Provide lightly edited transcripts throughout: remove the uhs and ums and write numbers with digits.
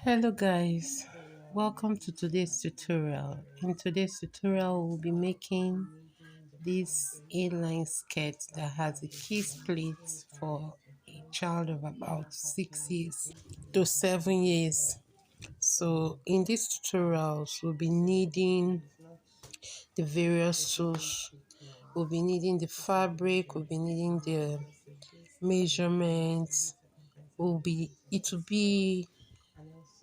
Hello guys, welcome to today's tutorial. In today's tutorial we'll be making this A-line skirt that has a key split for a child of about 6 years to 7 years. So in this tutorials we'll be needing the various tools. We'll be needing the fabric, we'll be needing the measurements, it will be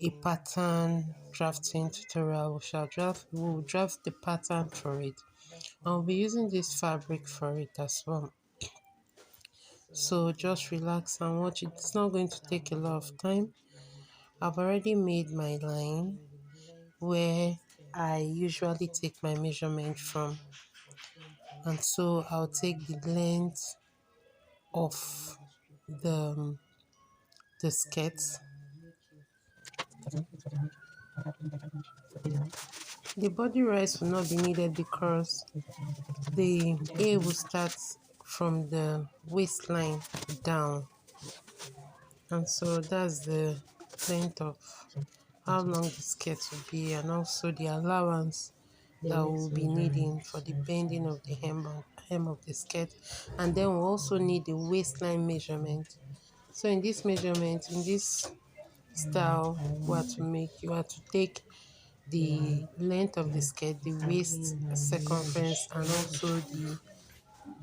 a pattern drafting tutorial. We will draft the pattern for it. I'll be using this fabric for it as well. So just relax and watch it. It's not going to take a lot of time. I've already made my line where I usually take my measurement from, and so I'll take the length of the the skirt. The body rest will not be needed because the A will start from the waistline down, and so that's the length of how long the skirt will be, and also the allowance that we'll be needing for the bending of the hem of the skirt. And then we'll also need the waistline measurement. So in this measurement, in this style, you have to take the length of the skirt, the waist circumference, and also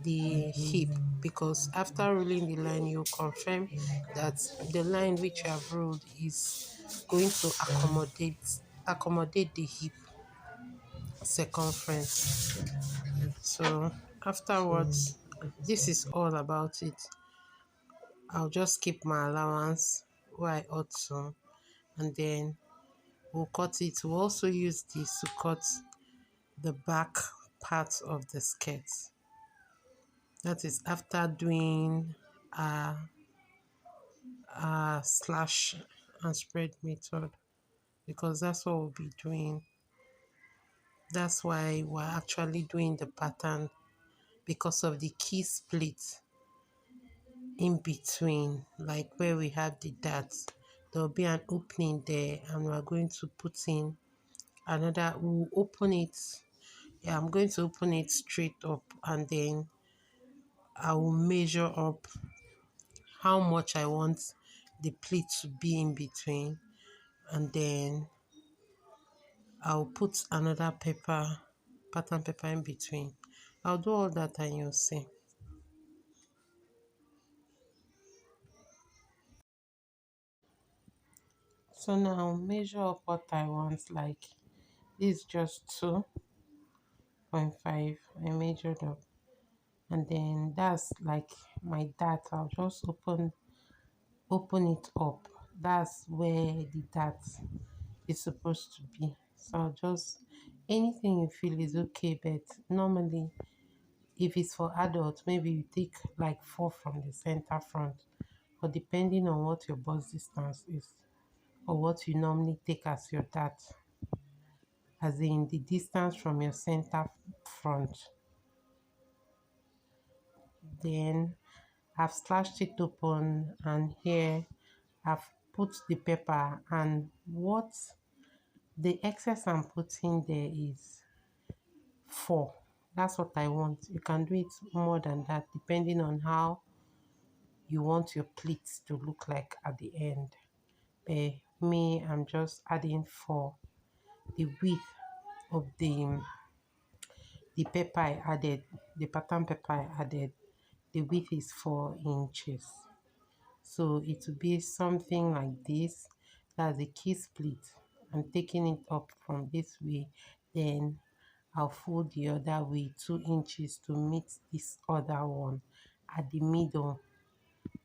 the hip, because after rolling the line you confirm that the line which you have rolled is going to accommodate the hip circumference. So afterwards, this is all about it. I'll just keep my allowance where I ought to, and then we'll cut it. We'll also use this to cut the back part of the skirt. That is after doing a slash and spread method, because that's what we'll be doing. That's why we're actually doing the pattern, because of the key split in between, like where we have the dots. There'll be an opening there, and we're going to put in another. We'll open it. Yeah, I'm going to open it straight up, and then I will measure up how much I want the pleat to be in between, and then I'll put another pattern paper in between. I'll do all that and you'll see. So now measure up what I want. Like this is just 2.5. I measured up, and then that's like my dart. I'll just open it up. That's where the dart is supposed to be. So just anything you feel is okay, but normally if it's for adults, maybe you take like 4 from the center front, or depending on what your bust distance is, or what you normally take as your dart, as in the distance from your center front. Then I've slashed it open, and here I've put the paper, and what the excess I'm putting there is 4. That's what I want. You can do it more than that depending on how you want your pleats to look like at the end. Me, I'm just adding 4. The width of the paper I added, the pattern paper I added, the width is 4 inches. So it will be something like this. That's a key split. I'm taking it up from this way, then I'll fold the other way 2 inches to meet this other one at the middle.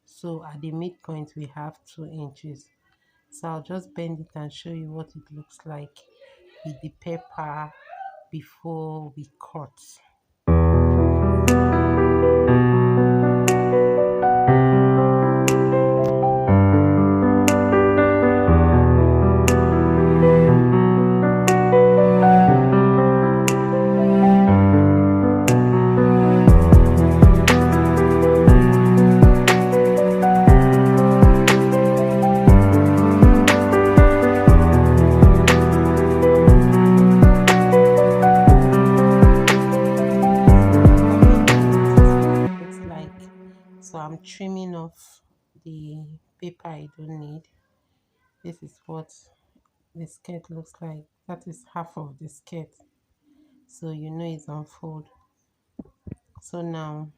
So at the midpoint we have 2 inches. So I'll just bend it and show you what it looks like with the paper before we cut. I'm trimming off the paper I don't need. This is what the skirt looks like. That is half of the skirt, so you know it's unfold. So now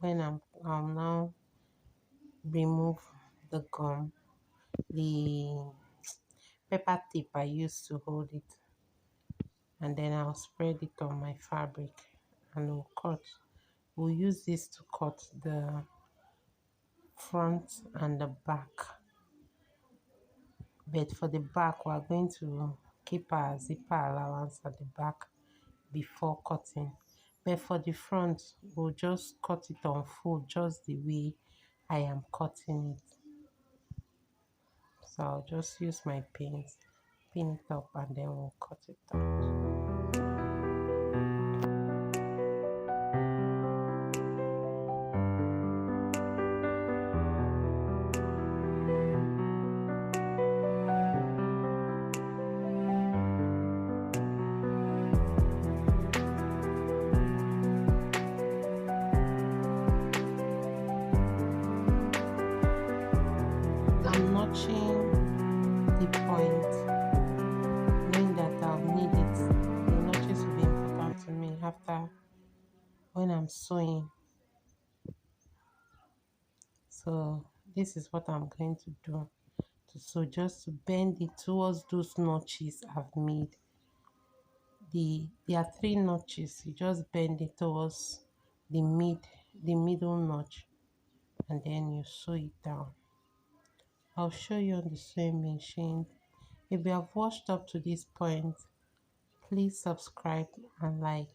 when I'll now remove the gum, the paper tape I used to hold it, and then I'll spread it on my fabric and we'll cut. We'll use this to cut the front and the back, but for the back we're going to keep our zipper allowance at the back before cutting. But for the front, we'll just cut it on full, just the way I am cutting it. So I'll just use my pins, pin it up, and then we'll cut it out. I'm notching the point, knowing that I'll need it. The notches will be important to me after when I'm sewing. So this is what I'm going to do to sew, just to bend it towards those notches I've made. There are 3 notches. You just bend it towards the middle notch, and then you sew it down. I'll show you on the sewing machine. If you have watched up to this point, please subscribe and like.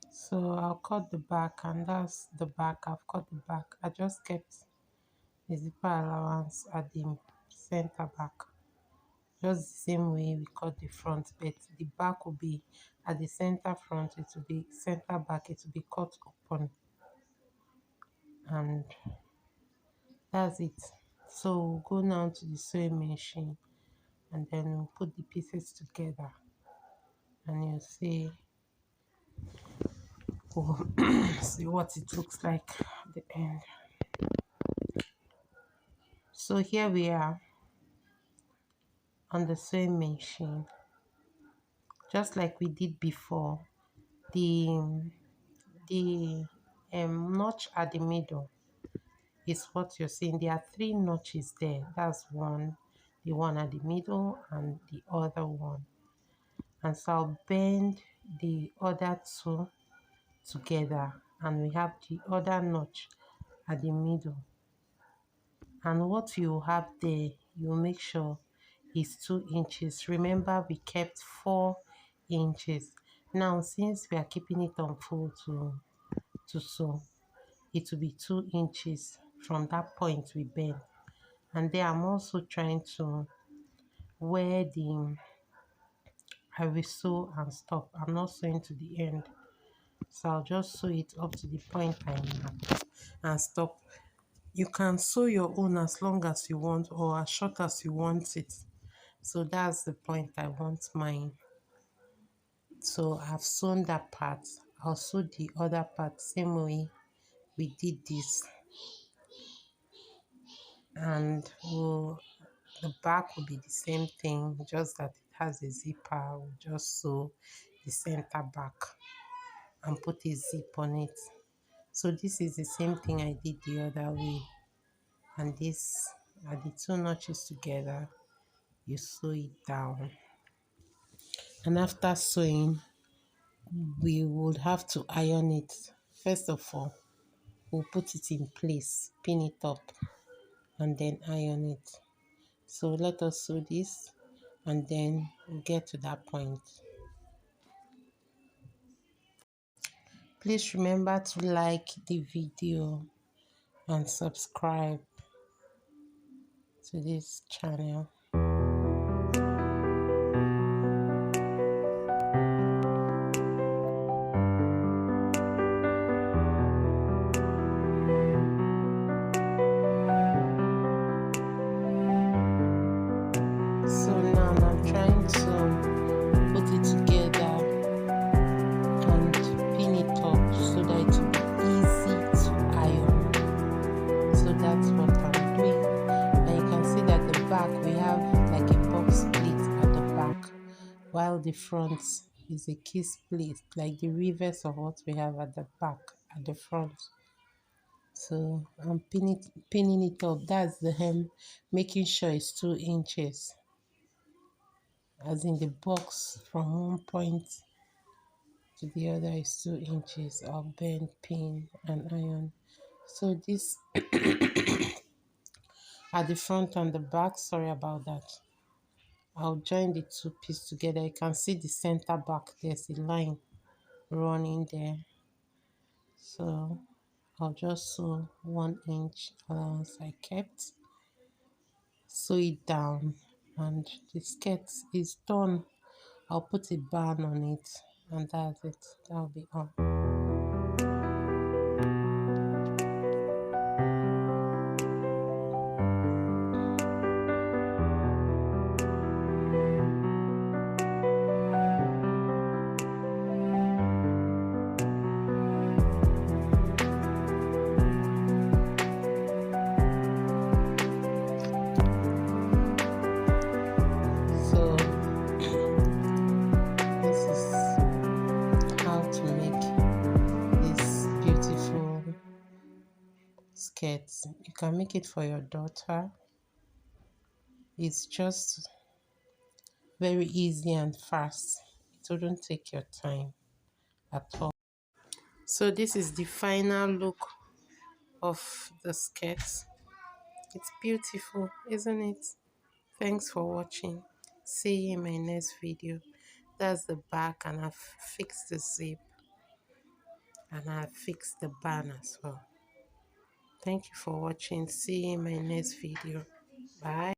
So I'll cut the back, and that's the back. I've cut the back. I just kept the zipper allowance at the center back, just the same way we cut the front, but the back will be at the center front, it will be center back, it will be cut open, and that's it. So we'll go now to the sewing machine, and then we'll put the pieces together, and you'll see, oh, see what it looks like at the end. So here we are on the sewing machine, just like we did before. The notch at the middle is what you're seeing. There are 3 notches there. That's one, the one at the middle, and the other one. And so I'll bend the other 2 together, and we have the other notch at the middle. And what you have there, you make sure is 2 inches. Remember, we kept 4 inches. Now, since we are keeping it on full to sew, it will be 2 inches from that point we bend. And then I'm also trying to where I will sew and stop. I'm not sewing to the end, so I'll just sew it up to the point I mark and stop. You can sew your own as long as you want, or as short as you want it. So that's the point I want mine. So I've sewn that part. I'll sew the other part same way we did this, and the back will be the same thing, just that it has a zipper. We'll just sew the center back and put a zip on it. So this is the same thing I did the other way, and this are the 2 notches together. You sew it down, and after sewing, we would have to iron it. First of all, we'll put it in place, pin it up, and then iron it. So let us sew this, and then we'll get to that point. Please remember to like the video and subscribe to this channel. So now I'm trying to put it together, and the front is a kiss pleat, like the reverse of what we have at the back, at the front. So I'm pinning it up. That's the hem, making sure it's 2 inches, as in the box from one point to the other is 2 inches. I'll bend, pin, and iron. So this at the front and the back. Sorry about that. I'll join the two pieces together. You can see the center back. There's a line running there. So I'll just sew 1 inch allowance I kept. Sew it down, and the skirt is done. I'll put a band on it, and that's it. That'll be all. So this is how to make this beautiful skirt. You can make it for your daughter. It's just very easy and fast. It wouldn't take your time at all. So this is the final look of the skirt. It's beautiful, isn't it? Thanks for watching. See you in my next video. That's the back, and I've fixed the zip, and I've fixed the band as well. Thank you for watching. See you in my next video. Bye.